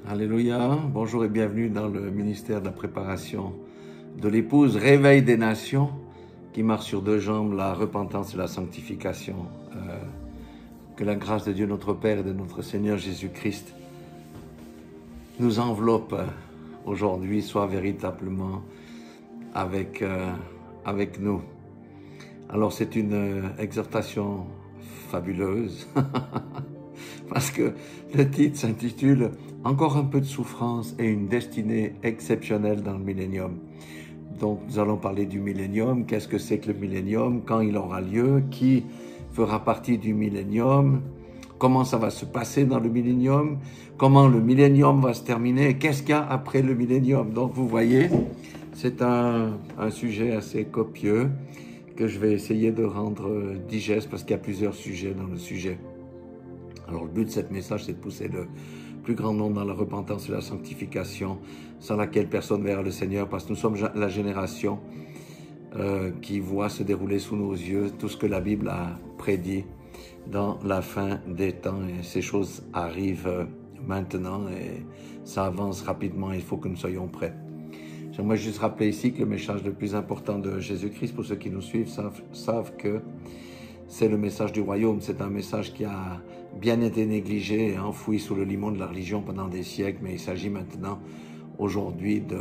Alléluia, bonjour et bienvenue dans le ministère de la préparation de l'épouse, réveil des nations, qui marche sur deux jambes, la repentance et la sanctification. Que la grâce de Dieu notre Père et de notre Seigneur Jésus-Christ nous enveloppe aujourd'hui, soit véritablement avec nous. Alors c'est une exhortation fabuleuse, parce que le titre s'intitule « Encore un peu de souffrance et une destinée exceptionnelle dans le millénium ». Donc nous allons parler du millénium, qu'est-ce que c'est que le millénium, quand il aura lieu, qui fera partie du millénium, comment ça va se passer dans le millénium, comment le millénium va se terminer, qu'est-ce qu'il y a après le millénium. Donc vous voyez, c'est un sujet assez copieux que je vais essayer de rendre digeste parce qu'il y a plusieurs sujets dans le sujet. Alors le but de ce message, c'est de pousser le plus grand nombre dans la repentance et la sanctification, sans laquelle personne ne verra le Seigneur, parce que nous sommes la génération qui voit se dérouler sous nos yeux tout ce que la Bible a prédit dans la fin des temps. Et ces choses arrivent maintenant et ça avance rapidement, il faut que nous soyons prêts. J'aimerais juste rappeler ici que le message le plus important de Jésus-Christ, pour ceux qui nous suivent, savent que c'est le message du royaume. C'est un message qui a bien été négligé et enfoui sous le limon de la religion pendant des siècles, mais il s'agit maintenant, aujourd'hui, de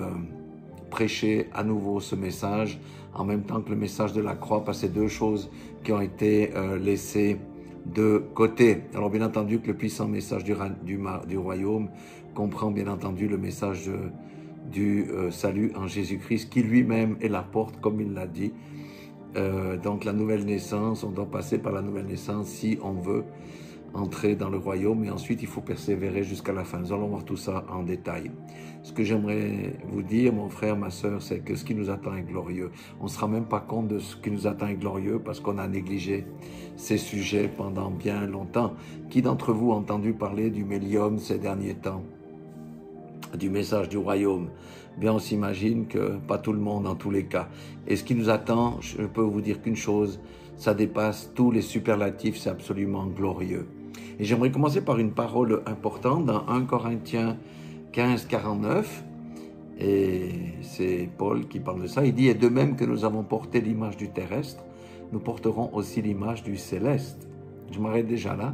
prêcher à nouveau ce message, en même temps que le message de la croix, parce que c'est deux choses qui ont été laissées de côté. Alors bien entendu que le puissant message du royaume comprend bien entendu le message du salut en Jésus-Christ, qui lui-même est la porte, comme il l'a dit. Donc la nouvelle naissance, on doit passer par la nouvelle naissance si on veut entrer dans le royaume, et ensuite il faut persévérer jusqu'à la fin. Nous allons voir tout ça en détail. Ce que j'aimerais vous dire, mon frère, ma sœur, c'est que ce qui nous attend est glorieux. On ne se rend même pas compte de ce qui nous attend est glorieux parce qu'on a négligé ces sujets pendant bien longtemps. Qui d'entre vous a entendu parler du millénium ces derniers temps, du message du royaume? Bien, on s'imagine que pas tout le monde en tous les cas. Et ce qui nous attend, je peux vous dire qu'une chose, ça dépasse tous les superlatifs, c'est absolument glorieux. Et j'aimerais commencer par une parole importante dans 1 Corinthiens 15, 49. Et c'est Paul qui parle de ça. Il dit « Et de même que nous avons porté l'image du terrestre, nous porterons aussi l'image du céleste. » Je m'arrête déjà là.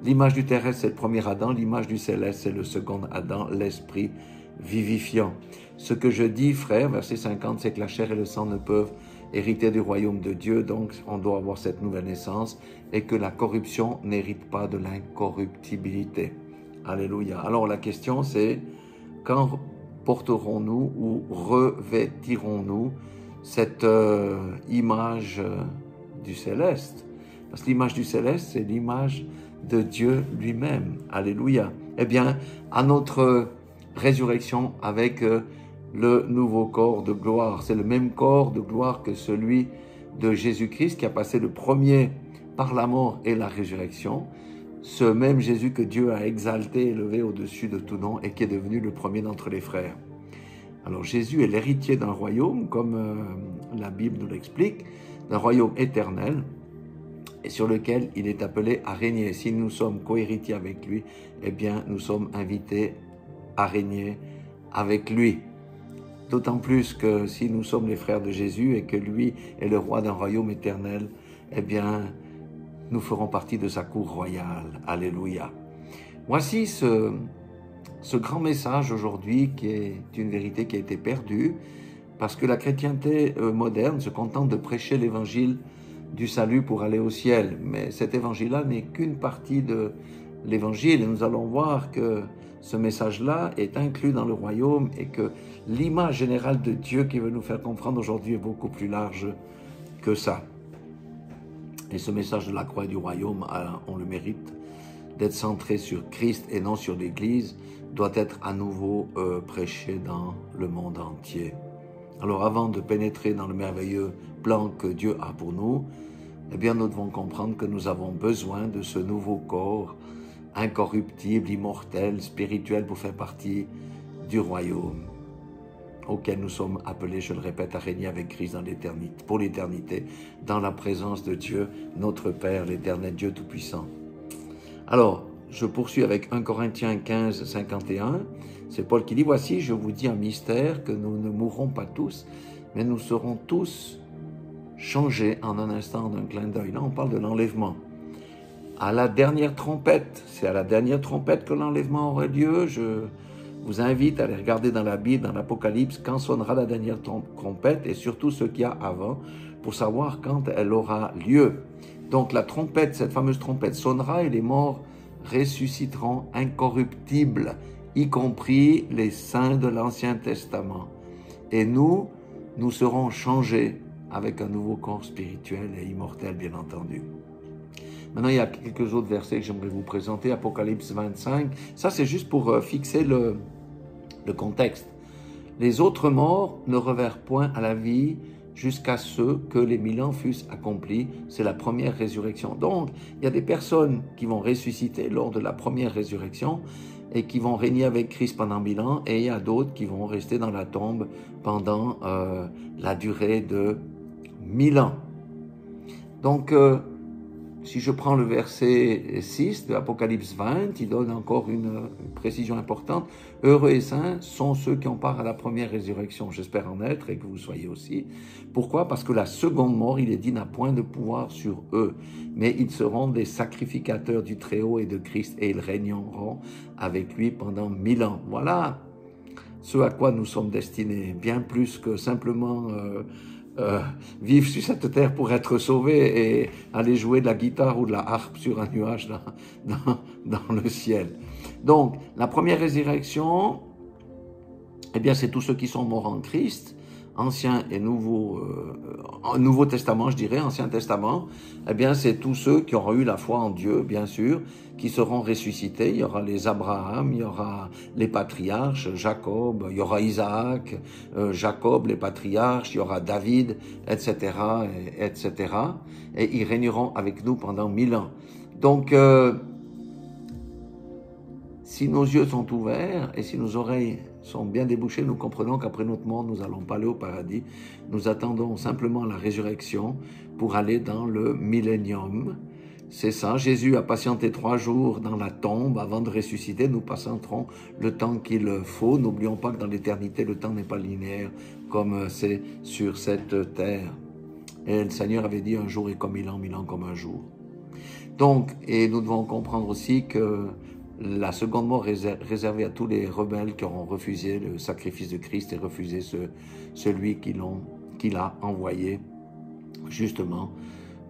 L'image du terrestre, c'est le premier Adam. L'image du céleste, c'est le second Adam, l'esprit vivifiant. Ce que je dis, frère, verset 50, c'est que la chair et le sang ne peuvent hériter du royaume de Dieu, donc on doit avoir cette nouvelle naissance, et que la corruption n'hérite pas de l'incorruptibilité. Alléluia. Alors la question c'est, quand porterons-nous ou revêtirons-nous cette image du céleste? Parce que l'image du céleste, c'est l'image de Dieu lui-même. Alléluia. Eh bien, à notre résurrection avec le nouveau corps de gloire. C'est le même corps de gloire que celui de Jésus-Christ qui a passé le premier par la mort et la résurrection. Ce même Jésus que Dieu a exalté, élevé au-dessus de tout nom et qui est devenu le premier d'entre les frères. Alors Jésus est l'héritier d'un royaume, comme la Bible nous l'explique, d'un royaume éternel, et sur lequel il est appelé à régner. Si nous sommes co-héritiers avec lui, eh bien nous sommes invités à régner avec lui. D'autant plus que si nous sommes les frères de Jésus et que lui est le roi d'un royaume éternel, eh bien, nous ferons partie de sa cour royale. Alléluia. Voici ce grand message aujourd'hui qui est une vérité qui a été perdue parce que la chrétienté moderne se contente de prêcher l'évangile du salut pour aller au ciel. Mais cet évangile-là n'est qu'une partie de l'évangile et nous allons voir que ce message-là est inclus dans le royaume et que l'image générale de Dieu qui veut nous faire comprendre aujourd'hui est beaucoup plus large que ça. Et ce message de la croix et du royaume, on le mérite d'être centré sur Christ et non sur l'Église, doit être à nouveau prêché dans le monde entier. Alors avant de pénétrer dans le merveilleux plan que Dieu a pour nous, eh bien nous devons comprendre que nous avons besoin de ce nouveau corps incorruptible, immortel, spirituel pour faire partie du royaume auquel nous sommes appelés, je le répète, à régner avec Christ dans l'éternité, pour l'éternité, dans la présence de Dieu, notre Père, l'éternel Dieu Tout-Puissant. Alors, je poursuis avec 1 Corinthiens 15, 51. C'est Paul qui dit, « Voici, je vous dis un mystère, que nous ne mourrons pas tous, mais nous serons tous changés en un instant d'un clin d'œil. » Là, on parle de l'enlèvement. À la dernière trompette, c'est à la dernière trompette que l'enlèvement aura lieu. Je vous invite à aller regarder dans la Bible, dans l'Apocalypse, quand sonnera la dernière trompette et surtout ce qu'il y a avant pour savoir quand elle aura lieu. Donc la trompette, cette fameuse trompette sonnera et les morts ressusciteront incorruptibles, y compris les saints de l'Ancien Testament. Et nous serons changés avec un nouveau corps spirituel et immortel, bien entendu. Maintenant, il y a quelques autres versets que j'aimerais vous présenter. Apocalypse 25. Ça, c'est juste pour fixer le contexte. Les autres morts ne revinrent point à la vie jusqu'à ce que les 1000 ans fussent accomplis. C'est la première résurrection. Donc, il y a des personnes qui vont ressusciter lors de la première résurrection et qui vont régner avec Christ pendant 1000 ans. Et il y a d'autres qui vont rester dans la tombe pendant la durée de 1000 ans. Donc, si je prends le verset 6 de Apocalypse 20, il donne encore une précision importante. « Heureux et saints sont ceux qui ont part à la première résurrection. » J'espère en être et que vous soyez aussi. Pourquoi? Parce que la seconde mort, il est dit, n'a point de pouvoir sur eux. Mais ils seront des sacrificateurs du Très-Haut et de Christ et ils régneront avec lui pendant 1000 ans. Voilà ce à quoi nous sommes destinés, bien plus que simplement vivre sur cette terre pour être sauvé et aller jouer de la guitare ou de la harpe sur un nuage dans le ciel. Donc, la première résurrection, eh bien, c'est tous ceux qui sont morts en Christ, Ancien et Nouveau Testament, je dirais, Ancien Testament, eh bien, c'est tous ceux qui auront eu la foi en Dieu, bien sûr, qui seront ressuscités. Il y aura les Abraham, il y aura les patriarches, Jacob, il y aura Isaac, Jacob, les patriarches, il y aura David, etc., etc. Et ils régneront avec nous pendant 1000 ans. Donc, si nos yeux sont ouverts et si nos oreilles sont bien débouchées, nous comprenons qu'après notre mort, nous n'allons pas aller au paradis. Nous attendons simplement la résurrection pour aller dans le millénium. C'est ça, Jésus a patienté 3 jours dans la tombe avant de ressusciter. Nous patienterons le temps qu'il faut. N'oublions pas que dans l'éternité, le temps n'est pas linéaire comme c'est sur cette terre. Et le Seigneur avait dit, un jour est comme 1000 ans, 1000 ans comme un jour. Donc, et nous devons comprendre aussi que la seconde mort réservée à tous les rebelles qui auront refusé le sacrifice de Christ et refusé celui qu'il a envoyé justement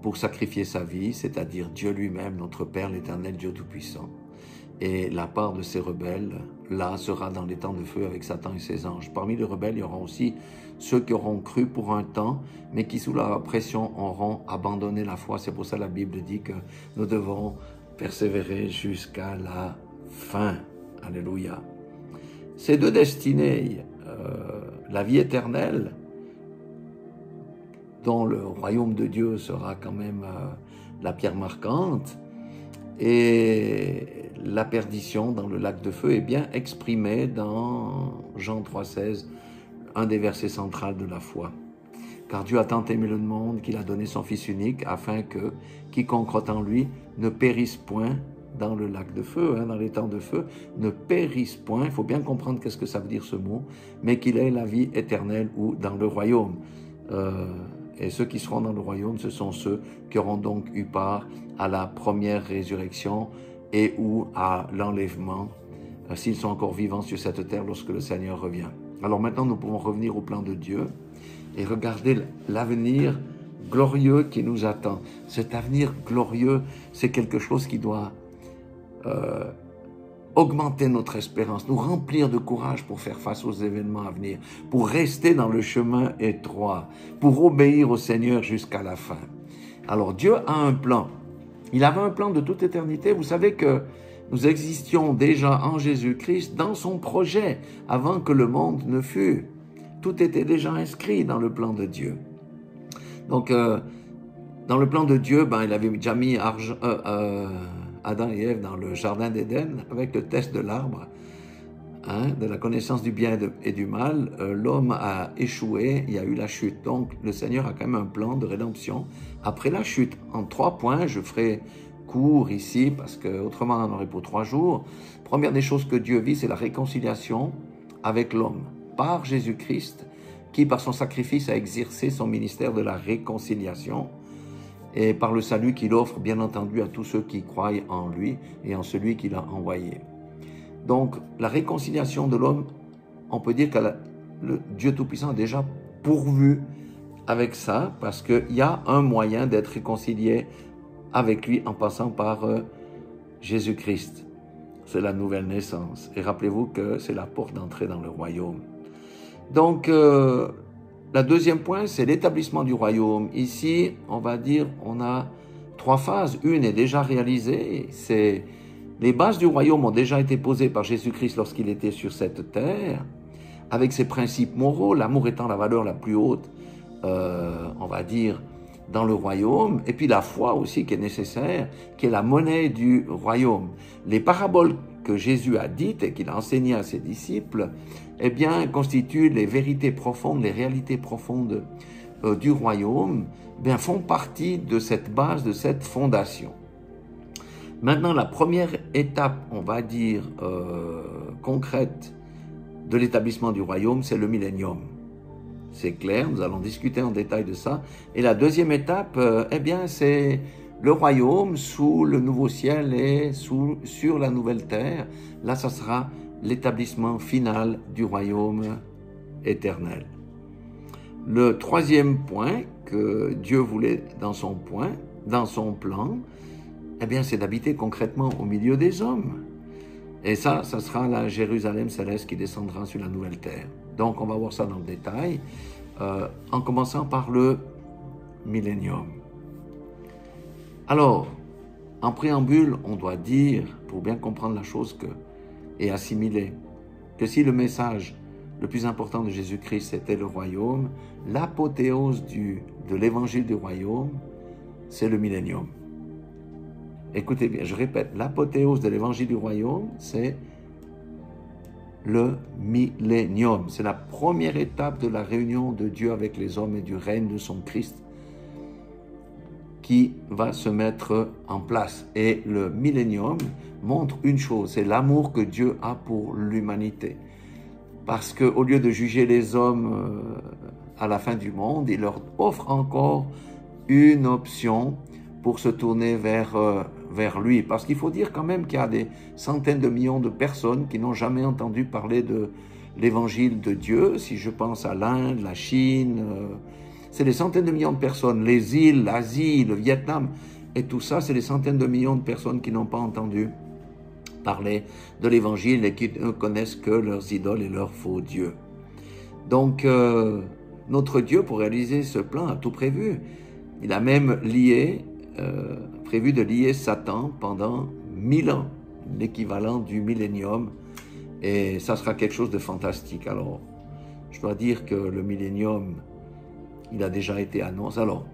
pour sacrifier sa vie, c'est-à-dire Dieu lui-même, notre Père, l'Éternel, Dieu Tout-Puissant. Et la part de ces rebelles, là, sera dans les temps de feu avec Satan et ses anges. Parmi les rebelles, il y aura aussi ceux qui auront cru pour un temps, mais qui, sous la pression, auront abandonné la foi. C'est pour ça que la Bible dit que nous devons persévérer jusqu'à la fin. Alléluia. Ces deux destinées, la vie éternelle, dont le royaume de Dieu sera quand même la pierre marquante, et la perdition dans le lac de feu est bien exprimée dans Jean 3,16, un des versets centrales de la foi. Car Dieu a tant aimé le monde qu'il a donné son Fils unique, afin que quiconque croit en lui ne périsse point dans le lac de feu, dans les temps de feu, ne périsse point, il faut bien comprendre qu'est-ce que ça veut dire ce mot, mais qu'il ait la vie éternelle ou dans le royaume. Et ceux qui seront dans le royaume, ce sont ceux qui auront donc eu part à la première résurrection et ou à l'enlèvement, s'ils sont encore vivants sur cette terre lorsque le Seigneur revient. Alors maintenant, nous pouvons revenir au plan de Dieu et regarder l'avenir glorieux qui nous attend. Cet avenir glorieux, c'est quelque chose qui doit augmenter notre espérance, nous remplir de courage pour faire face aux événements à venir, pour rester dans le chemin étroit, pour obéir au Seigneur jusqu'à la fin. Alors Dieu a un plan. Il avait un plan de toute éternité. Vous savez que nous existions déjà en Jésus-Christ dans son projet avant que le monde ne fût. Tout était déjà inscrit dans le plan de Dieu. Donc, dans le plan de Dieu, il avait déjà mis Adam et Ève dans le jardin d'Éden avec le test de l'arbre, de la connaissance du bien et du mal. L'homme a échoué, il y a eu la chute. Donc, le Seigneur a quand même un plan de rédemption après la chute. En 3 points, je ferai court ici, parce qu'autrement on en aurait pour 3 jours. Première des choses que Dieu vit, c'est la réconciliation avec l'homme, par Jésus-Christ, qui par son sacrifice a exercé son ministère de la réconciliation, et par le salut qu'il offre, bien entendu, à tous ceux qui croient en lui et en celui qu'il a envoyé. Donc, la réconciliation de l'homme, on peut dire que le Dieu Tout-Puissant a déjà pourvu avec ça, parce qu'il y a un moyen d'être réconcilié avec lui en passant par Jésus-Christ. C'est la nouvelle naissance. Et rappelez-vous que c'est la porte d'entrée dans le royaume. Donc, la deuxième point, c'est l'établissement du royaume. Ici, on va dire, on a 3 phases. Une est déjà réalisée. C'est les bases du royaume ont déjà été posées par Jésus-Christ lorsqu'il était sur cette terre, avec ses principes moraux, l'amour étant la valeur la plus haute, on va dire, dans le royaume, et puis la foi aussi qui est nécessaire, qui est la monnaie du royaume. Les paraboles que Jésus a dites et qu'il a enseignées à ses disciples, eh bien, constituent les vérités profondes, les réalités profondes du royaume, eh bien, font partie de cette base, de cette fondation. Maintenant, la première étape, on va dire, concrète de l'établissement du royaume, c'est le millénium. C'est clair, nous allons discuter en détail de ça. Et la deuxième étape, eh bien, c'est le royaume sous le nouveau ciel et sur la nouvelle terre. Là, ça sera l'établissement final du royaume éternel. Le troisième point que Dieu voulait dans son plan, eh bien, c'est d'habiter concrètement au milieu des hommes. Et ça sera la Jérusalem céleste qui descendra sur la nouvelle terre. Donc, on va voir ça dans le détail, en commençant par le millénium. Alors, en préambule, on doit dire, pour bien comprendre la chose et assimiler, que si le message le plus important de Jésus-Christ, c'était le royaume, l'apothéose de l'évangile du royaume, c'est le millénium. Écoutez bien, je répète, l'apothéose de l'évangile du royaume, c'est le millénium. C'est la première étape de la réunion de Dieu avec les hommes et du règne de son Christ qui va se mettre en place. Et le millénium montre une chose, c'est l'amour que Dieu a pour l'humanité. Parce qu'au lieu de juger les hommes à la fin du monde, il leur offre encore une option pour se tourner vers lui. Parce qu'il faut dire quand même qu'il y a des centaines de millions de personnes qui n'ont jamais entendu parler de l'évangile de Dieu. Si je pense à l'Inde, la Chine, c'est des centaines de millions de personnes. Les îles, l'Asie, le Vietnam, et tout ça, c'est des centaines de millions de personnes qui n'ont pas entendu parler de l'évangile et qui ne connaissent que leurs idoles et leurs faux dieux. Donc, notre Dieu, pour réaliser ce plan, a tout prévu. Il a même prévu de lier Satan pendant 1000 ans, l'équivalent du millénium, et ça sera quelque chose de fantastique. Alors, je dois dire que le millénium, il a déjà été annoncé. Alors,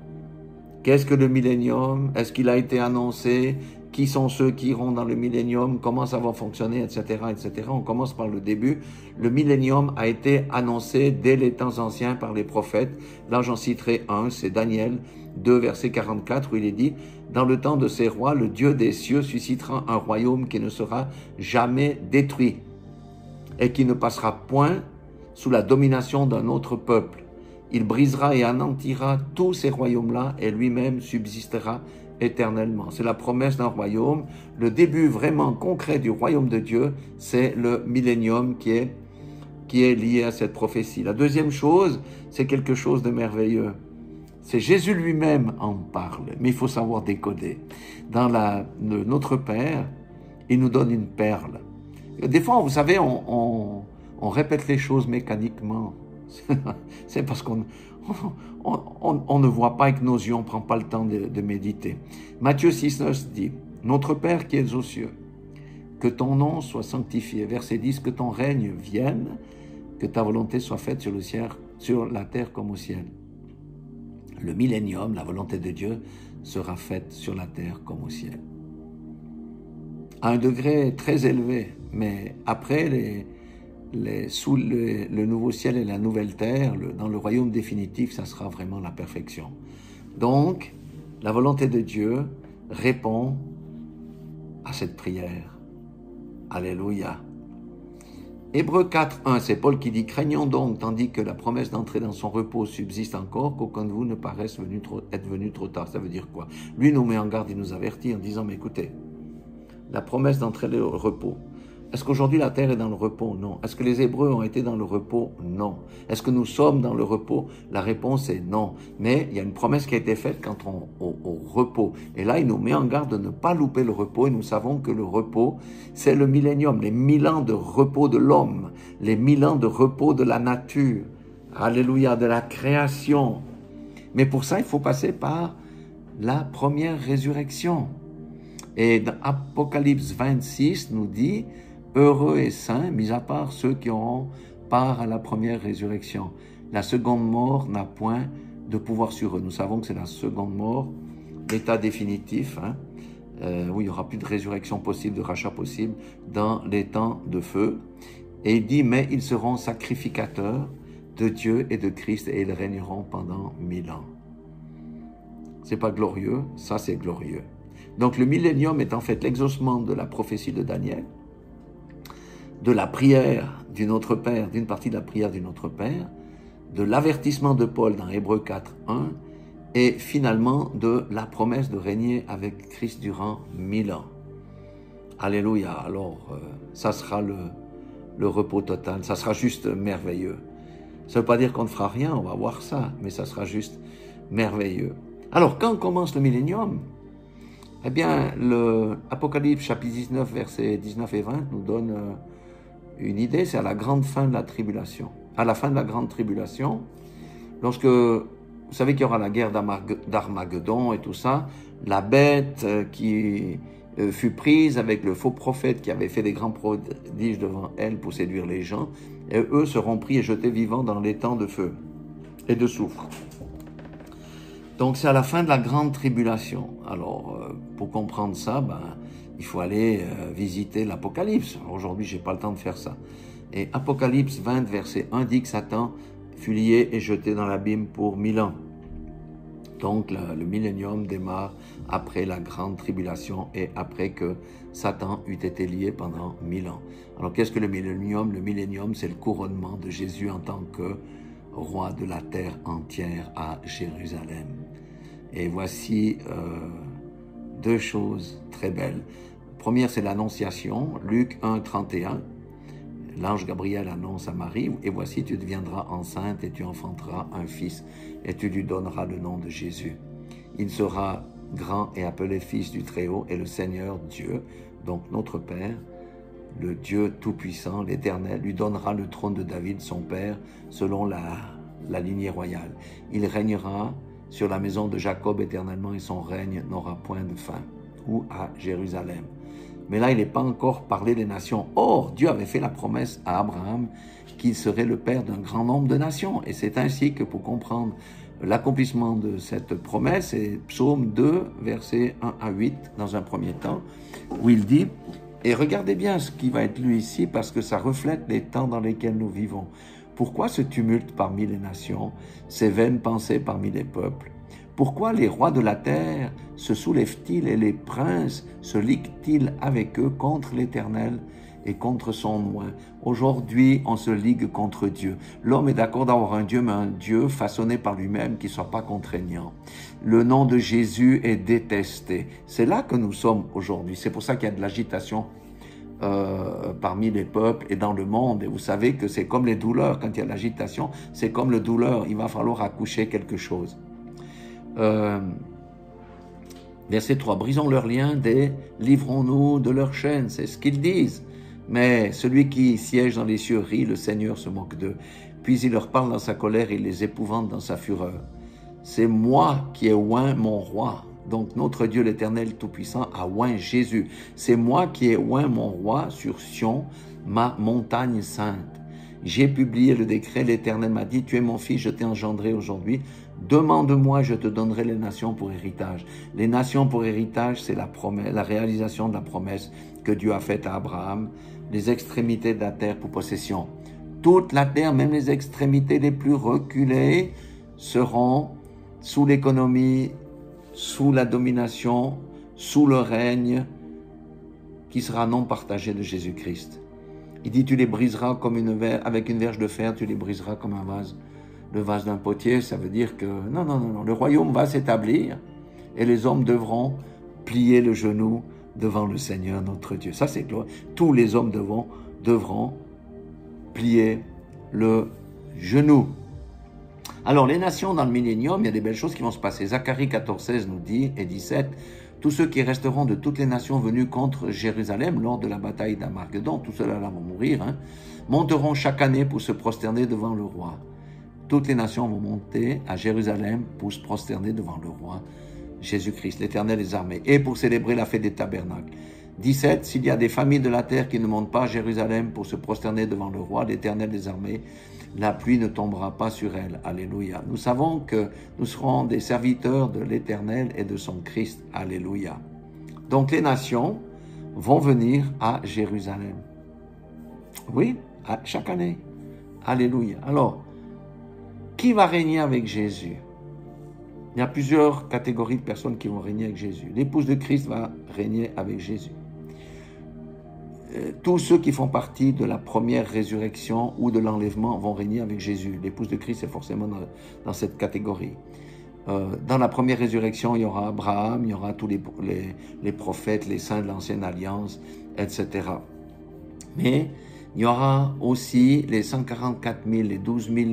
qu'est-ce que le millénium? Est-ce qu'il a été annoncé? Qui sont ceux qui iront dans le millénium? Comment ça va fonctionner, etc., etc. On commence par le début. Le millénium a été annoncé dès les temps anciens par les prophètes. Là, j'en citerai un, c'est Daniel 2, verset 44, où il est dit « Dans le temps de ces rois, le Dieu des cieux suscitera un royaume qui ne sera jamais détruit et qui ne passera point sous la domination d'un autre peuple. Il brisera et anéantira tous ces royaumes-là et lui-même subsistera éternellement. » C'est la promesse d'un royaume. Le début vraiment concret du royaume de Dieu, c'est le millénium qui est lié à cette prophétie. La deuxième chose, c'est quelque chose de merveilleux. C'est Jésus lui-même en parle, mais il faut savoir décoder. Dans Notre Père, il nous donne une perle. Des fois, vous savez, on répète les choses mécaniquement. C'est parce qu'on ne voit pas avec nos yeux, on ne prend pas le temps de méditer. Matthieu 6,9 dit « Notre Père qui es aux cieux, que ton nom soit sanctifié. » Verset 10 « Que ton règne vienne, que ta volonté soit faite sur la terre comme au ciel. » Le millénium, la volonté de Dieu, sera faite sur la terre comme au ciel. À un degré très élevé, mais après sous le nouveau ciel et la nouvelle terre, dans le royaume définitif, ça sera vraiment la perfection. Donc, la volonté de Dieu répond à cette prière. Alléluia. Hébreux 4, 1, c'est Paul qui dit « Craignons donc, tandis que la promesse d'entrer dans son repos subsiste encore, qu'aucun de vous ne paraisse être venu trop tard. » Ça veut dire quoi? Lui nous met en garde, il nous avertit en disant « Mais écoutez, la promesse d'entrer dans le repos, est-ce qu'aujourd'hui la terre est dans le repos? Non. Est-ce que les Hébreux ont été dans le repos? Non. Est-ce que nous sommes dans le repos? La réponse est non. Mais il y a une promesse qui a été faite quant au repos. Et là, il nous met en garde de ne pas louper le repos. Et nous savons que le repos, c'est le millénium, les 1000 ans de repos de l'homme, les 1000 ans de repos de la nature. Alléluia, de la création. Mais pour ça, il faut passer par la première résurrection. Et dans Apocalypse 26 nous dit « Heureux et saints, mis à part ceux qui auront part à la première résurrection. La seconde mort n'a point de pouvoir sur eux. » Nous savons que c'est la seconde mort, l'état définitif, où il n'y aura plus de résurrection possible, de rachat possible, dans les temps de feu. Et il dit « Mais ils seront sacrificateurs de Dieu et de Christ, et ils régneront pendant 1000 ans. » C'est pas glorieux, ça c'est glorieux. Donc le millénium est en fait l'exaucement de la prophétie de Daniel, de la prière du Notre Père, d'une partie de la prière du Notre Père, de l'avertissement de Paul dans Hébreux 4, 1, et finalement de la promesse de régner avec Christ durant 1000 ans. Alléluia. Alors, ça sera le repos total, ça sera juste merveilleux. Ça ne veut pas dire qu'on ne fera rien, on va voir ça, mais ça sera juste merveilleux. Alors, quand commence le millénium? Eh bien, l'Apocalypse chapitre 19, versets 19 et 20 nous donne une idée, c'est à la grande fin de la tribulation. À la fin de la grande tribulation, lorsque, vous savez qu'il y aura la guerre d'Armageddon et tout ça, la bête qui fut prise avec le faux prophète qui avait fait des grands prodiges devant elle pour séduire les gens, et eux seront pris et jetés vivants dans les temps de feu et de soufre. Donc c'est à la fin de la grande tribulation. Alors, pour comprendre ça, il faut aller visiter l'Apocalypse. Aujourd'hui, j'ai pas le temps de faire ça. Et Apocalypse 20, verset 1 dit que Satan fut lié et jeté dans l'abîme pour 1000 ans. Donc le millénium démarre après la grande tribulation et après que Satan eut été lié pendant 1000 ans. Alors qu'est-ce que le millénium? Le millénium, c'est le couronnement de Jésus en tant que roi de la terre entière à Jérusalem. Et voici deux choses très belles. Première, c'est l'annonciation, Luc 1, 31. L'ange Gabriel annonce à Marie, « Et voici, tu deviendras enceinte et tu enfanteras un fils, et tu lui donneras le nom de Jésus. Il sera grand et appelé fils du Très-Haut, et le Seigneur Dieu, donc notre Père, le Dieu Tout-Puissant, l'Éternel, lui donnera le trône de David, son père, selon la lignée royale. Il régnera sur la maison de Jacob éternellement, et son règne n'aura point de fin. » Ou à Jérusalem. Mais là, il n'est pas encore parlé des nations. Or, Dieu avait fait la promesse à Abraham qu'il serait le père d'un grand nombre de nations. Et c'est ainsi que pour comprendre l'accomplissement de cette promesse, c'est Psaume 2, versets 1 à 8, dans un premier temps, où il dit, et regardez bien ce qui va être lu ici, parce que ça reflète les temps dans lesquels nous vivons. Pourquoi ce tumulte parmi les nations, ces vaines pensées parmi les peuples? Pourquoi les rois de la terre se soulèvent-ils et les princes se liguent-ils avec eux contre l'Éternel et contre son nom? Aujourd'hui, on se ligue contre Dieu. L'homme est d'accord d'avoir un Dieu, mais un Dieu façonné par lui-même qui ne soit pas contraignant. Le nom de Jésus est détesté. C'est là que nous sommes aujourd'hui. C'est pour ça qu'il y a de l'agitation parmi les peuples et dans le monde. Et vous savez que c'est comme les douleurs. Quand il y a de l'agitation, c'est comme le douleur. Il va falloir accoucher quelque chose. Verset 3, brisons leurs liens, délivrons-nous de leurs chaînes, c'est ce qu'ils disent. Mais celui qui siège dans les cieux rit, le Seigneur se moque d'eux. Puis il leur parle dans sa colère, il les épouvante dans sa fureur. C'est moi qui ai oint mon roi. Donc notre Dieu l'Éternel Tout-Puissant a oint Jésus. C'est moi qui ai oint mon roi sur Sion, ma montagne sainte. J'ai publié le décret, l'Éternel m'a dit, tu es mon fils, je t'ai engendré aujourd'hui. Demande-moi, je te donnerai les nations pour héritage. Les nations pour héritage, c'est la promesse, la réalisation de la promesse que Dieu a faite à Abraham. Les extrémités de la terre pour possession. Toute la terre, même les extrémités les plus reculées, seront sous l'économie, sous la domination, sous le règne qui sera non partagé de Jésus-Christ. Il dit, tu les briseras comme avec une verge de fer, tu les briseras comme un vase. Le vase d'un potier, ça veut dire que non, le royaume va s'établir et les hommes devront plier le genou devant le Seigneur notre Dieu. Ça, c'est gloire. Tous les hommes devront plier le genou. Alors, les nations dans le millénium, il y a des belles choses qui vont se passer. Zacharie 14,16 nous dit, et 17, tous ceux qui resteront de toutes les nations venues contre Jérusalem lors de la bataille d'Armageddon, tous ceux-là vont mourir, monteront chaque année pour se prosterner devant le roi. Toutes les nations vont monter à Jérusalem pour se prosterner devant le roi Jésus-Christ, l'Éternel des armées, et pour célébrer la fête des tabernacles. 17, s'il y a des familles de la terre qui ne montent pas à Jérusalem pour se prosterner devant le roi, l'Éternel des armées, la pluie ne tombera pas sur elles. Alléluia. Nous savons que nous serons des serviteurs de l'Éternel et de son Christ. Alléluia. Donc les nations vont venir à Jérusalem. Oui, chaque année. Alléluia. Alors, qui va régner avec Jésus? Il y a plusieurs catégories de personnes qui vont régner avec Jésus. L'épouse de Christ va régner avec Jésus. Tous ceux qui font partie de la première résurrection ou de l'enlèvement vont régner avec Jésus. L'épouse de Christ est forcément dans cette catégorie. Dans la première résurrection, il y aura Abraham, il y aura tous les prophètes, les saints de l'ancienne alliance, etc. Mais il y aura aussi les 144 000, les 12 000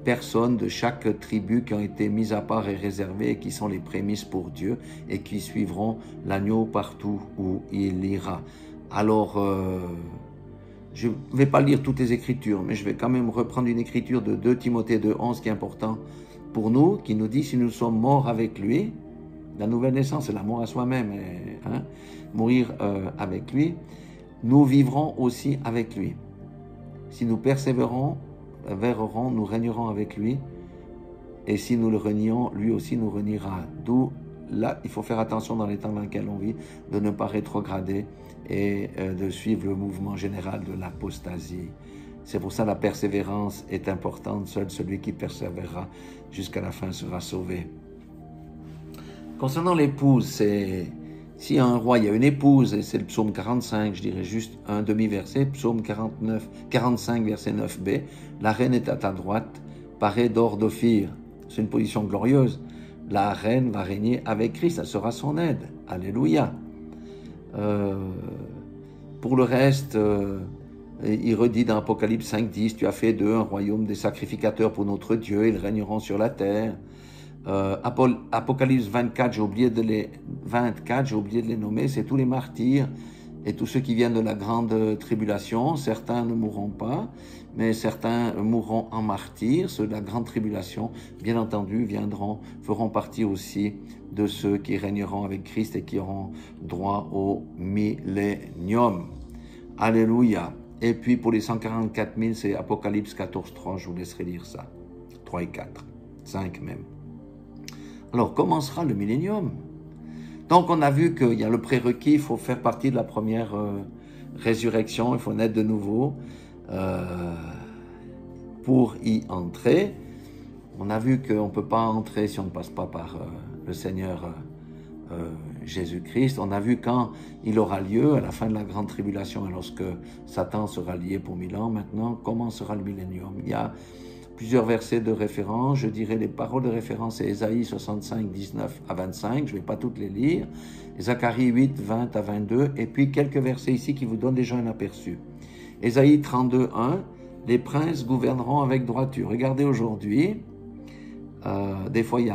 personnes de chaque tribu qui ont été mises à part et réservées et qui sont les prémices pour Dieu et qui suivront l'agneau partout où il ira. Alors, je ne vais pas lire toutes les Écritures, mais je vais quand même reprendre une écriture de 2 Timothée 2,11 qui est important pour nous, qui nous dit, si nous sommes morts avec lui, la nouvelle naissance, c'est la mort à soi-même, mourir avec lui, nous vivrons aussi avec lui. Si nous persévérons, nous régnerons avec lui, et si nous le renions, lui aussi nous reniera. D'où, là, il faut faire attention dans les temps dans lesquels on vit, de ne pas rétrograder et de suivre le mouvement général de l'apostasie. C'est pour ça que la persévérance est importante. Seul celui qui persévérera jusqu'à la fin sera sauvé. Concernant l'épouse, s'il y a un roi, il y a une épouse, et c'est le psaume 45, je dirais juste un demi-verset, psaume 45, verset 9b, la reine est à ta droite, parée d'or d'Ophir. C'est une position glorieuse. La reine va régner avec Christ, elle sera son aide. Alléluia. Pour le reste, il redit dans Apocalypse 5.10, tu as fait d'eux un royaume des sacrificateurs pour notre Dieu, ils régneront sur la terre. Apocalypse 24, j'ai oublié de les nommer, c'est tous les martyrs et tous ceux qui viennent de la grande tribulation. Certains ne mourront pas, mais certains mourront en martyrs. Ceux de la grande tribulation, bien entendu, feront partie aussi de ceux qui régneront avec Christ et qui auront droit au millénium. Alléluia. Et puis pour les 144 000, c'est Apocalypse 14.3, je vous laisserai lire ça. 3 et 4, 5 même. Alors, comment sera le millénium? Donc, on a vu qu'il y a le prérequis, il faut faire partie de la première résurrection, il faut naître de nouveau pour y entrer. On a vu qu'on ne peut pas entrer si on ne passe pas par le Seigneur Jésus-Christ. On a vu quand il aura lieu, à la fin de la grande tribulation, et lorsque Satan sera lié pour 1000 ans. Maintenant, comment sera le millénium? Il y a plusieurs versets de référence. Je dirais les paroles de référence, c'est Ésaïe 65, 19 à 25. Je ne vais pas toutes les lire. Zacharie 8, 20 à 22. Et puis quelques versets ici qui vous donnent déjà un aperçu. Ésaïe 32, 1. Les princes gouverneront avec droiture. Regardez aujourd'hui, des fois il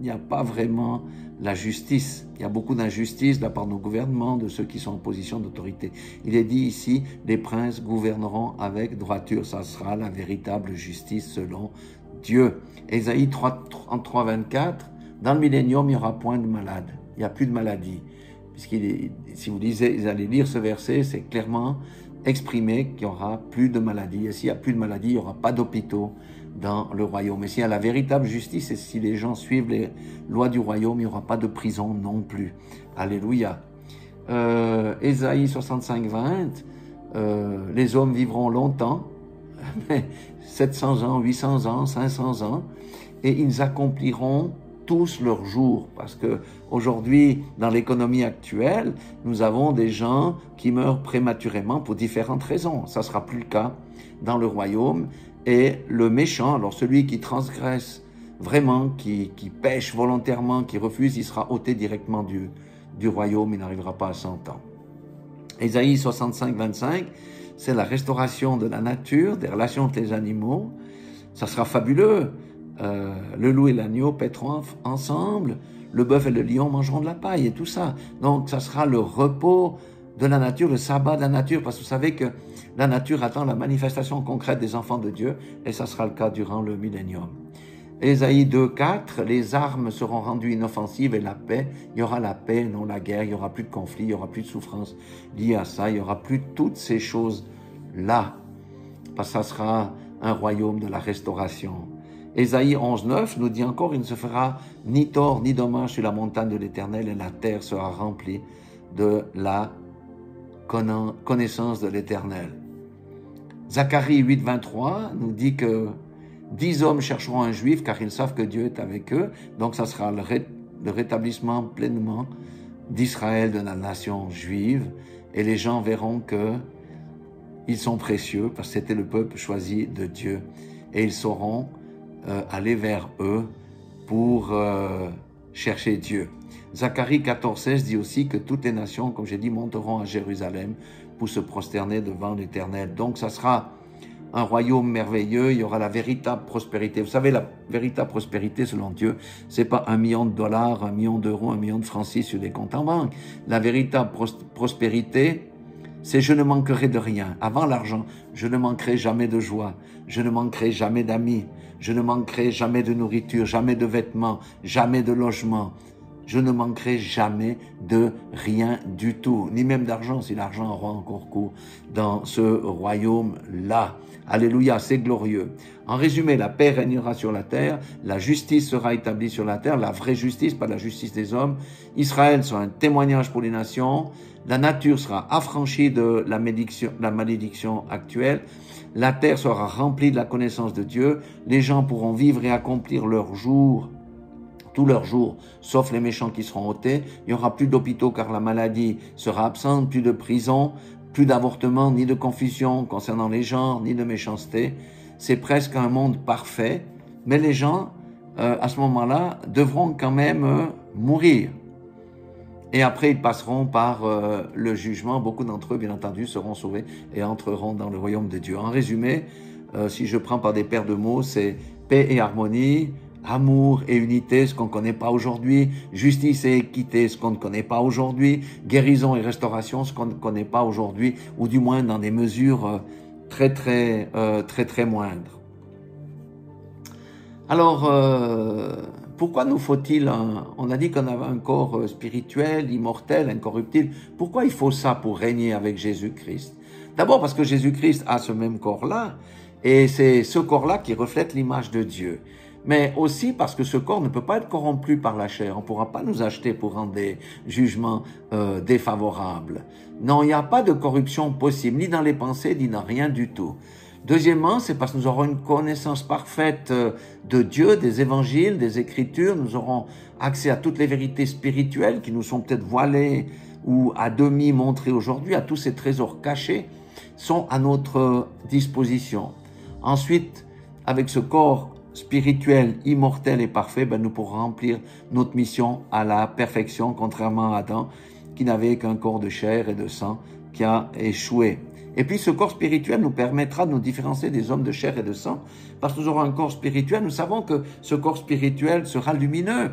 n'y a pas vraiment la justice. Il y a beaucoup d'injustice de la part de nos gouvernements, de ceux qui sont en position d'autorité. Il est dit ici, les princes gouverneront avec droiture. Ça sera la véritable justice selon Dieu. Ésaïe 33, 24, dans le millénium, il n'y aura point de malade. Il n'y a plus de maladie. Si vous allez lire ce verset, c'est clairement exprimé qu'il n'y aura plus de maladie. Et s'il n'y a plus de maladie, il n'y aura pas d'hôpitaux dans le royaume. Et s'il y a la véritable justice, et si les gens suivent les lois du royaume, il n'y aura pas de prison non plus. Alléluia. Ésaïe 65, 20, les hommes vivront longtemps, 700 ans, 800 ans, 500 ans, et ils accompliront tous leurs jours. Parce que aujourd'hui, dans l'économie actuelle, nous avons des gens qui meurent prématurément pour différentes raisons. Ça ne sera plus le cas dans le royaume. Et le méchant, alors celui qui transgresse vraiment, qui pêche volontairement, qui refuse, il sera ôté directement du royaume, il n'arrivera pas à 100 ans. Ésaïe 65, 25, c'est la restauration de la nature, des relations entre les animaux. Ça sera fabuleux. Le loup et l'agneau paîtront ensemble, le bœuf et le lion mangeront de la paille et tout ça. Donc ça sera le repos de la nature, le sabbat de la nature, parce que vous savez que la nature attend la manifestation concrète des enfants de Dieu, et ça sera le cas durant le millénium. Ésaïe 2, 4, les armes seront rendues inoffensives et la paix, il y aura la paix, non la guerre, il n'y aura plus de conflit, il n'y aura plus de souffrance liée à ça, il n'y aura plus toutes ces choses-là, parce que ça sera un royaume de la restauration. Ésaïe 11, 9 nous dit encore, il ne se fera ni tort ni dommage sur la montagne de l'Éternel, et la terre sera remplie de la connaissance de l'Éternel. Zacharie 8, 23 nous dit que 10 hommes chercheront un juif car ils savent que Dieu est avec eux. Donc ça sera le rétablissement pleinement d'Israël, de la nation juive. Et les gens verront que ils sont précieux parce que c'était le peuple choisi de Dieu. Et ils sauront aller vers eux pour chercher Dieu. Zacharie 14, 16 dit aussi que toutes les nations, comme j'ai dit, monteront à Jérusalem pour se prosterner devant l'Éternel. Donc ça sera un royaume merveilleux, il y aura la véritable prospérité. Vous savez, la véritable prospérité, selon Dieu, c'est pas $1 million, $1 million, $1 million de francs suisses sur des comptes en banque. La véritable prospérité, c'est je ne manquerai de rien. Avant l'argent, je ne manquerai jamais de joie, je ne manquerai jamais d'amis, je ne manquerai jamais de nourriture, jamais de vêtements, jamais de logement. Je ne manquerai jamais de rien du tout, ni même d'argent, si l'argent aura encore cours dans ce royaume-là. Alléluia, c'est glorieux. En résumé, la paix régnera sur la terre, la justice sera établie sur la terre, la vraie justice, pas la justice des hommes. Israël sera un témoignage pour les nations, la nature sera affranchie de la malédiction actuelle, la terre sera remplie de la connaissance de Dieu, les gens pourront vivre et accomplir leurs jours, tous leurs jours, sauf les méchants qui seront ôtés. Il n'y aura plus d'hôpitaux car la maladie sera absente, plus de prison, plus d'avortement, ni de confusion concernant les genres, ni de méchanceté. C'est presque un monde parfait, mais les gens, à ce moment-là, devront quand même mourir. Et après, ils passeront par le jugement. Beaucoup d'entre eux, bien entendu, seront sauvés et entreront dans le royaume de Dieu. En résumé, si je prends par des paires de mots, c'est paix et harmonie, amour et unité, ce qu'on ne connaît pas aujourd'hui, justice et équité, ce qu'on ne connaît pas aujourd'hui, guérison et restauration, ce qu'on ne connaît pas aujourd'hui, ou du moins dans des mesures très moindres. Alors, pourquoi nous faut-il on a dit qu'on avait un corps spirituel, immortel, incorruptible. Pourquoi il faut ça pour régner avec Jésus-Christ? D'abord parce que Jésus-Christ a ce même corps-là, et c'est ce corps-là qui reflète l'image de Dieu. Mais aussi parce que ce corps ne peut pas être corrompu par la chair. On ne pourra pas nous acheter pour rendre des jugements défavorables. Non, il n'y a pas de corruption possible, ni dans les pensées, ni dans rien du tout. Deuxièmement, c'est parce que nous aurons une connaissance parfaite de Dieu, des évangiles, des Écritures. Nous aurons accès à toutes les vérités spirituelles qui nous sont peut-être voilées ou à demi montrées aujourd'hui. À tous ces trésors cachés sont à notre disposition. Ensuite, avec ce corps spirituel, immortel et parfait, nous pourrons remplir notre mission à la perfection, contrairement à Adam, qui n'avait qu'un corps de chair et de sang, qui a échoué. Et puis ce corps spirituel nous permettra de nous différencier des hommes de chair et de sang, parce que nous aurons un corps spirituel, nous savons que ce corps spirituel sera lumineux.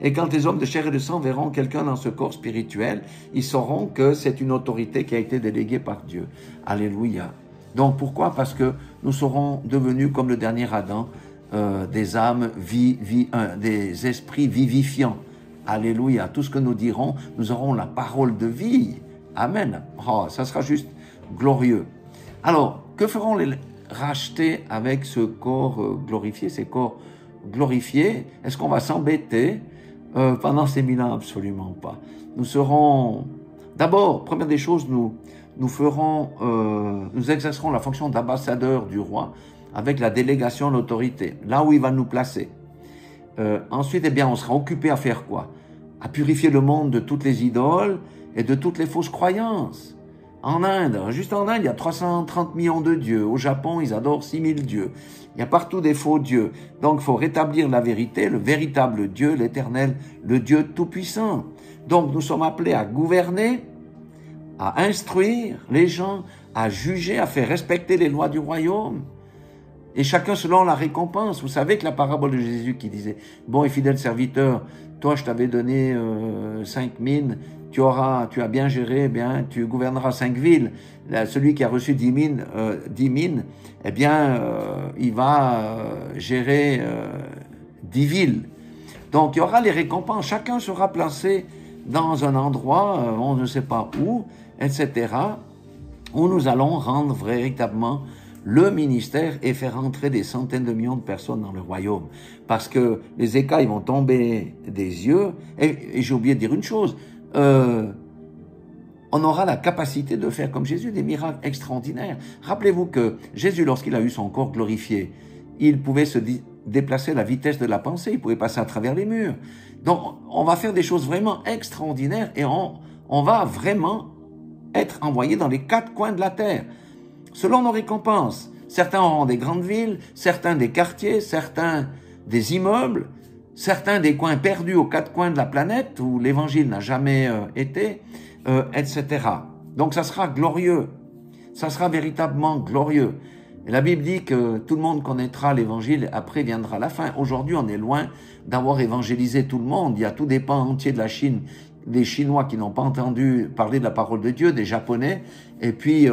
Et quand les hommes de chair et de sang verront quelqu'un dans ce corps spirituel, ils sauront que c'est une autorité qui a été déléguée par Dieu. Alléluia. Donc pourquoi? Parce que nous serons devenus comme le dernier Adam, des âmes des esprits vivifiants. Alléluia. Tout ce que nous dirons, nous aurons la parole de vie. Amen. Oh, ça sera juste glorieux. Alors, que feront les rachetés avec ce corps glorifié, ces corps glorifiés? Est-ce qu'on va s'embêter pendant ces 1000 ans? Absolument pas. Nous serons... D'abord, première des choses, nous exercerons la fonction d'ambassadeur du roi avec la délégation de l'autorité, là où il va nous placer. Ensuite, eh bien, on sera occupé à faire quoi? À purifier le monde de toutes les idoles et de toutes les fausses croyances. En Inde, juste en Inde, il y a 330 millions de dieux. Au Japon, ils adorent 6000 dieux. Il y a partout des faux dieux. Donc, il faut rétablir la vérité, le véritable Dieu, l'Éternel, le Dieu Tout-Puissant. Donc, nous sommes appelés à gouverner, à instruire les gens, à juger, à faire respecter les lois du royaume. Et chacun selon la récompense. Vous savez que la parabole de Jésus qui disait « Bon et fidèle serviteur, toi je t'avais donné 5 mines, tu as bien géré, eh bien tu gouverneras 5 villes. Là, celui qui a reçu 10 mines, eh bien il va gérer 10 villes. Donc il y aura les récompenses. Chacun sera placé dans un endroit, on ne sait pas où, etc., où nous allons rendre véritablement le ministère et faire entrer des centaines de millions de personnes dans le royaume. Parce que les écailles vont tomber des yeux. Et j'ai oublié de dire une chose, on aura la capacité de faire comme Jésus des miracles extraordinaires. Rappelez-vous que Jésus, lorsqu'il a eu son corps glorifié, il pouvait se déplacer à la vitesse de la pensée, il pouvait passer à travers les murs. Donc on va faire des choses vraiment extraordinaires et on va vraiment être envoyé dans les 4 coins de la terre. Selon nos récompenses, certains auront des grandes villes, certains des quartiers, certains des immeubles, certains des coins perdus aux 4 coins de la planète où l'évangile n'a jamais été, etc. Donc ça sera glorieux, ça sera véritablement glorieux. Et la Bible dit que tout le monde connaîtra l'évangile, après viendra la fin. Aujourd'hui, on est loin d'avoir évangélisé tout le monde. Il y a tout des pans entiers de la Chine, des Chinois qui n'ont pas entendu parler de la parole de Dieu, des Japonais, et puis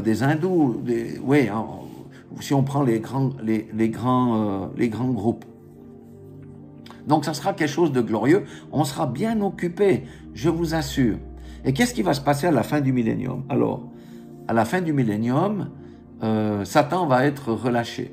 des Hindous, si on prend les grands groupes. Donc ça sera quelque chose de glorieux, on sera bien occupé, je vous assure. Et qu'est-ce qui va se passer à la fin du millénium? Alors, à la fin du millénium, Satan va être relâché.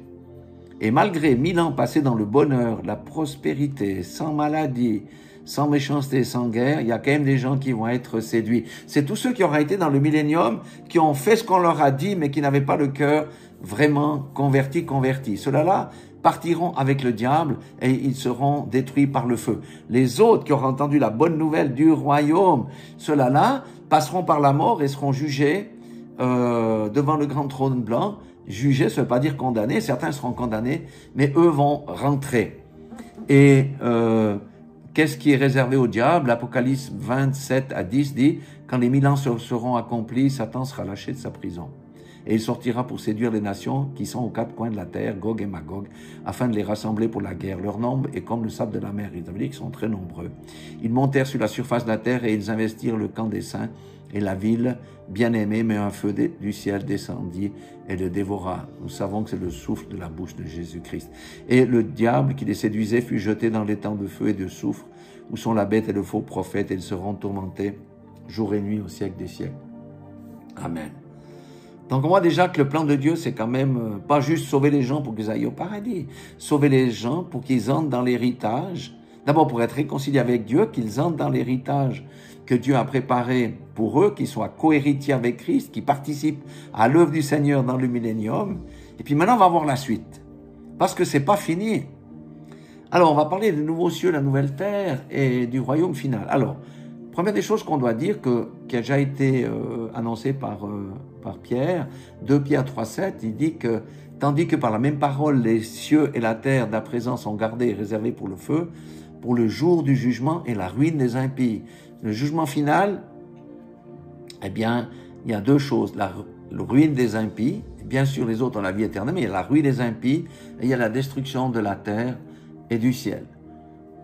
Et malgré 1000 ans passés dans le bonheur, la prospérité, sans maladie, sans méchanceté, sans guerre, il y a quand même des gens qui vont être séduits. C'est tous ceux qui auraient été dans le millénium, qui ont fait ce qu'on leur a dit, mais qui n'avaient pas le cœur vraiment converti. Ceux-là partiront avec le diable et ils seront détruits par le feu. Les autres qui auront entendu la bonne nouvelle du royaume, ceux-là passeront par la mort et seront jugés devant le grand trône blanc. Jugés, ça ne veut pas dire condamnés, certains seront condamnés, mais eux vont rentrer. Et qu'est-ce qui est réservé au diable? L'Apocalypse 27-10 dit, quand les 1000 ans seront accomplis, Satan sera lâché de sa prison. Et il sortira pour séduire les nations qui sont aux 4 coins de la terre, Gog et Magog, afin de les rassembler pour la guerre. Leur nombre est comme le sable de la mer. Il veut dire qu'ils sont très nombreux. Ils montèrent sur la surface de la terre et ils investirent le camp des saints et la ville bien-aimée, mais un feu du ciel descendit et le dévora. Nous savons que c'est le souffle de la bouche de Jésus-Christ. Et le diable qui les séduisait fut jeté dans les temps de feu et de soufre, où sont la bête et le faux prophète, et ils seront tourmentés jour et nuit au siècle des siècles. Amen. Donc on voit déjà que le plan de Dieu, c'est quand même pas juste sauver les gens pour qu'ils aillent au paradis, sauver les gens pour qu'ils entrent dans l'héritage, d'abord pour être réconciliés avec Dieu, qu'ils entrent dans l'héritage que Dieu a préparé pour eux, qu'ils soient co-héritiers avec Christ, qu'ils participent à l'œuvre du Seigneur dans le millénium. Et puis maintenant, on va voir la suite, parce que c'est pas fini. Alors, on va parler des nouveaux cieux, la nouvelle terre et du royaume final. Alors, première des choses qu'on doit dire, qui a déjà été annoncée par Pierre, 2 Pierre 3,7, il dit que, tandis que par la même parole, les cieux et la terre d'à présent sont gardés et réservés pour le feu, pour le jour du jugement et la ruine des impies. Le jugement final, eh bien, il y a 2 choses. La ruine des impies, bien sûr les autres ont la vie éternelle, mais il y a la ruine des impies et il y a la destruction de la terre et du ciel.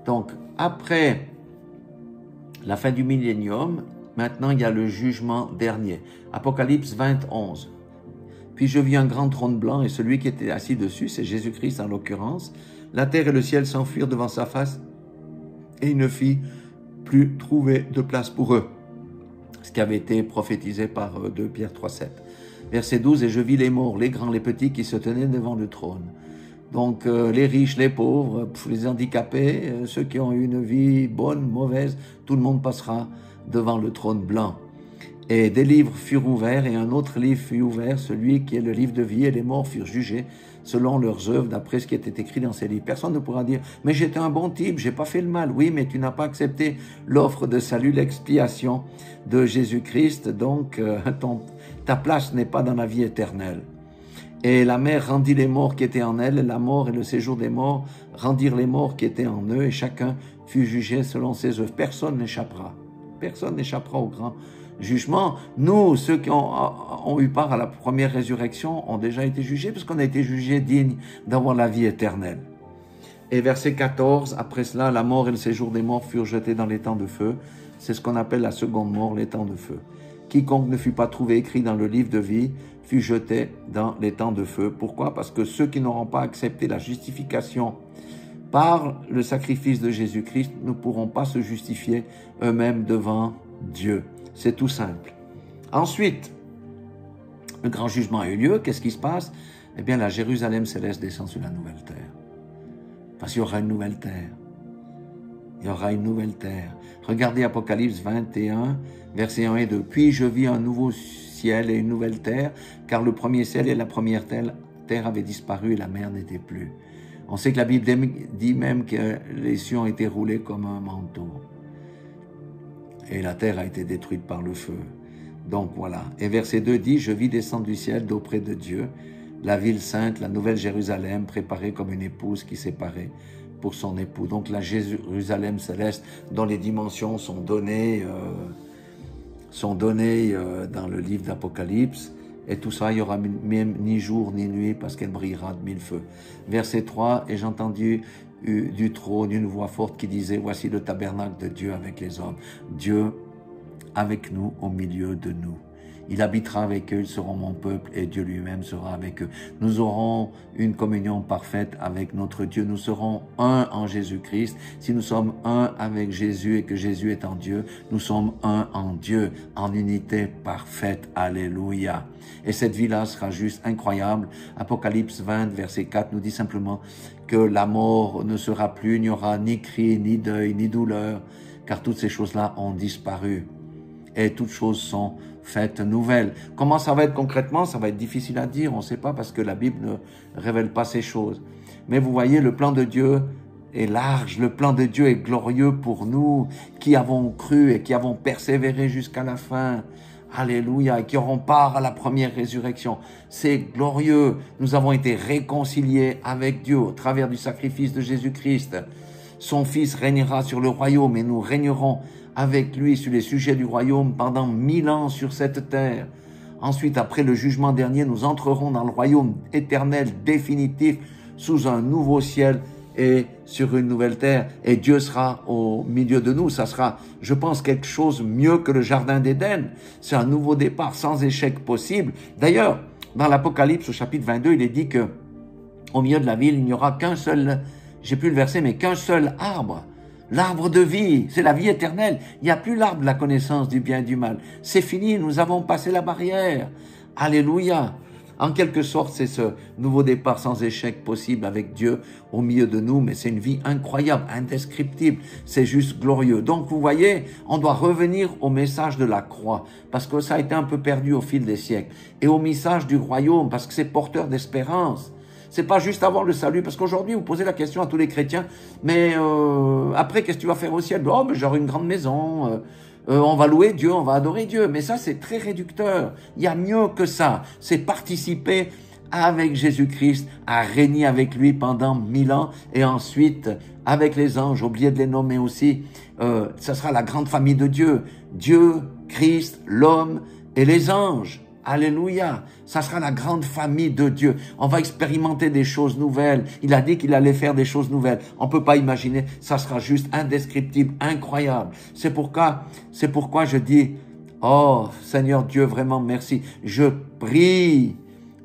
Donc, après la fin du millénium, maintenant il y a le jugement dernier. Apocalypse 20:11. Puis je vis un grand trône blanc et celui qui était assis dessus, c'est Jésus-Christ en l'occurrence. La terre et le ciel s'enfuirent devant sa face et il ne fit plus trouver de place pour eux. Ce qui avait été prophétisé par 2 Pierre 3,7. Verset 12, et je vis les morts, les grands, les petits qui se tenaient devant le trône. Donc les riches, les pauvres, les handicapés, ceux qui ont eu une vie bonne, mauvaise, tout le monde passera devant le trône blanc. Et des livres furent ouverts, et un autre livre fut ouvert, celui qui est le livre de vie, et les morts furent jugés selon leurs œuvres, d'après ce qui était écrit dans ces livres. Personne ne pourra dire, mais j'étais un bon type, j'ai pas fait le mal. Oui, mais tu n'as pas accepté l'offre de salut, l'expiation de Jésus-Christ, donc ta place n'est pas dans la vie éternelle. Et la mer rendit les morts qui étaient en elle, la mort et le séjour des morts rendirent les morts qui étaient en eux, et chacun fut jugé selon ses œuvres. Personne n'échappera. Personne n'échappera au grand jugement. Nous, ceux qui ont eu part à la première résurrection, ont déjà été jugés, parce qu'on a été jugés dignes d'avoir la vie éternelle. Et verset 14, après cela, la mort et le séjour des morts furent jetés dans les temps de feu. C'est ce qu'on appelle la seconde mort, les temps de feu. Quiconque ne fut pas trouvé écrit dans le livre de vie fut jeté dans les temps de feu. Pourquoi? Parce que ceux qui n'auront pas accepté la justification par le sacrifice de Jésus-Christ ne pourront pas se justifier eux-mêmes devant Dieu. C'est tout simple. Ensuite, le grand jugement a eu lieu. Qu'est-ce qui se passe? Eh bien, la Jérusalem céleste descend sur la nouvelle terre. Parce qu'il y aura une nouvelle terre. Il y aura une nouvelle terre. Regardez Apocalypse 21, versets 1 et 2. Puis je vis un nouveau ciel et une nouvelle terre, car le premier ciel et la première terre avaient disparu et la mer n'était plus. On sait que la Bible dit même que les cieux ont été roulés comme un manteau. Et la terre a été détruite par le feu. Donc voilà. Et verset 2 dit, je vis descendre du ciel d'auprès de Dieu, la ville sainte, la nouvelle Jérusalem, préparée comme une épouse qui s'est parée pour son époux. Donc la Jérusalem céleste, dont les dimensions sont données dans le livre d'Apocalypse. Et tout ça, il n'y aura même ni jour ni nuit, parce qu'elle brillera de mille feux. Verset 3, et j'ai entendu du trône une voix forte qui disait, voici le tabernacle de Dieu avec les hommes. Dieu avec nous, au milieu de nous. Il habitera avec eux, ils seront mon peuple et Dieu lui-même sera avec eux. Nous aurons une communion parfaite avec notre Dieu. Nous serons un en Jésus-Christ. Si nous sommes un avec Jésus et que Jésus est en Dieu, nous sommes un en Dieu, en unité parfaite. Alléluia. Et cette vie-là sera juste incroyable. Apocalypse 20, verset 4 nous dit simplement que la mort ne sera plus, il n'y aura ni cri, ni deuil, ni douleur, car toutes ces choses-là ont disparu. Et toutes choses sont faites nouvelles. Comment ça va être concrètement? Ça va être difficile à dire, on ne sait pas parce que la Bible ne révèle pas ces choses. Mais vous voyez, le plan de Dieu est large, le plan de Dieu est glorieux pour nous qui avons cru et qui avons persévéré jusqu'à la fin. Alléluia, et qui auront part à la première résurrection. C'est glorieux. Nous avons été réconciliés avec Dieu au travers du sacrifice de Jésus-Christ. Son Fils régnera sur le royaume et nous régnerons avec lui sur les sujets du royaume pendant 1000 ans sur cette terre. Ensuite, après le jugement dernier, nous entrerons dans le royaume éternel définitif sous un nouveau ciel et sur une nouvelle terre. Et Dieu sera au milieu de nous. Ça sera, je pense, quelque chose mieux que le jardin d'Éden. C'est un nouveau départ sans échec possible. D'ailleurs, dans l'Apocalypse au chapitre 22, il est dit que au milieu de la ville, il n'y aura qu'un seul, j'ai plus le verset, mais qu'un seul arbre. L'arbre de vie, c'est la vie éternelle. Il n'y a plus l'arbre de la connaissance du bien et du mal. C'est fini, nous avons passé la barrière. Alléluia. En quelque sorte, c'est ce nouveau départ sans échec possible avec Dieu au milieu de nous, mais c'est une vie incroyable, indescriptible. C'est juste glorieux. Donc, vous voyez, on doit revenir au message de la croix, parce que ça a été un peu perdu au fil des siècles, et au message du royaume, parce que c'est porteur d'espérance. C'est pas juste avoir le salut, parce qu'aujourd'hui, vous posez la question à tous les chrétiens, mais après, qu'est-ce que tu vas faire au ciel? Oh, mais j'aurai une grande maison, on va louer Dieu, on va adorer Dieu. Mais ça, c'est très réducteur. Il y a mieux que ça. C'est participer avec Jésus-Christ, à régner avec lui pendant 1000 ans, et ensuite, avec les anges, oubliez de les nommer aussi, ça sera la grande famille de Dieu. Dieu, Christ, l'homme et les anges. Alléluia, ça sera la grande famille de Dieu. On va expérimenter des choses nouvelles. Il a dit qu'il allait faire des choses nouvelles. On peut pas imaginer, ça sera juste indescriptible, incroyable. C'est pourquoi je dis, oh Seigneur Dieu, vraiment merci. Je prie,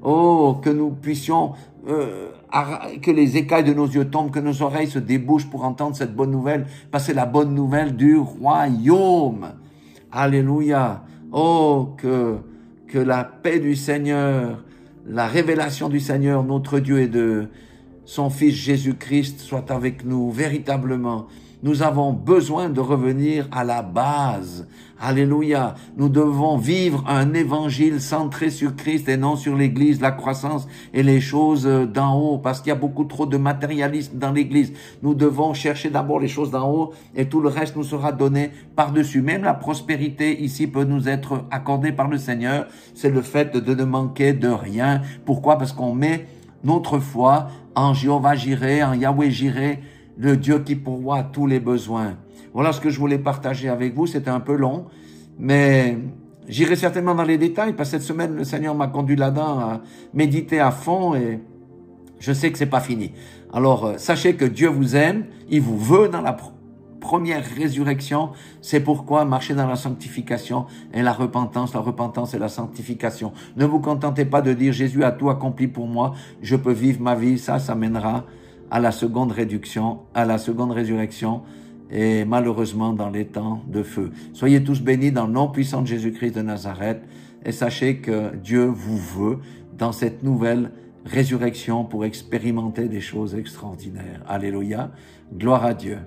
oh, que nous puissions, que les écailles de nos yeux tombent, que nos oreilles se débouchent pour entendre cette bonne nouvelle, parce que c'est la bonne nouvelle du royaume. Alléluia. Oh, que la paix du Seigneur, la révélation du Seigneur, notre Dieu et de son Fils Jésus-Christ soit avec nous véritablement. Nous avons besoin de revenir à la base. Alléluia. Nous devons vivre un évangile centré sur Christ et non sur l'Église, la croissance et les choses d'en haut, parce qu'il y a beaucoup trop de matérialisme dans l'Église. Nous devons chercher d'abord les choses d'en haut et tout le reste nous sera donné par-dessus. Même la prospérité ici peut nous être accordée par le Seigneur. C'est le fait de ne manquer de rien. Pourquoi? Parce qu'on met notre foi en Jéhovah Jireh, en Yahweh Jireh, le Dieu qui pourvoit tous les besoins. Voilà ce que je voulais partager avec vous. C'était un peu long, mais j'irai certainement dans les détails parce que cette semaine, le Seigneur m'a conduit là-dedans à méditer à fond et je sais que c'est pas fini. Alors, sachez que Dieu vous aime, il vous veut dans la première résurrection. C'est pourquoi marchez dans la sanctification et la repentance et la sanctification. Ne vous contentez pas de dire Jésus a tout accompli pour moi, je peux vivre ma vie. Ça mènera à la seconde réduction, à la seconde résurrection et malheureusement dans les temps de feu. Soyez tous bénis dans le nom puissant de Jésus-Christ de Nazareth et sachez que Dieu vous veut dans cette nouvelle résurrection pour expérimenter des choses extraordinaires. Alléluia. Gloire à Dieu.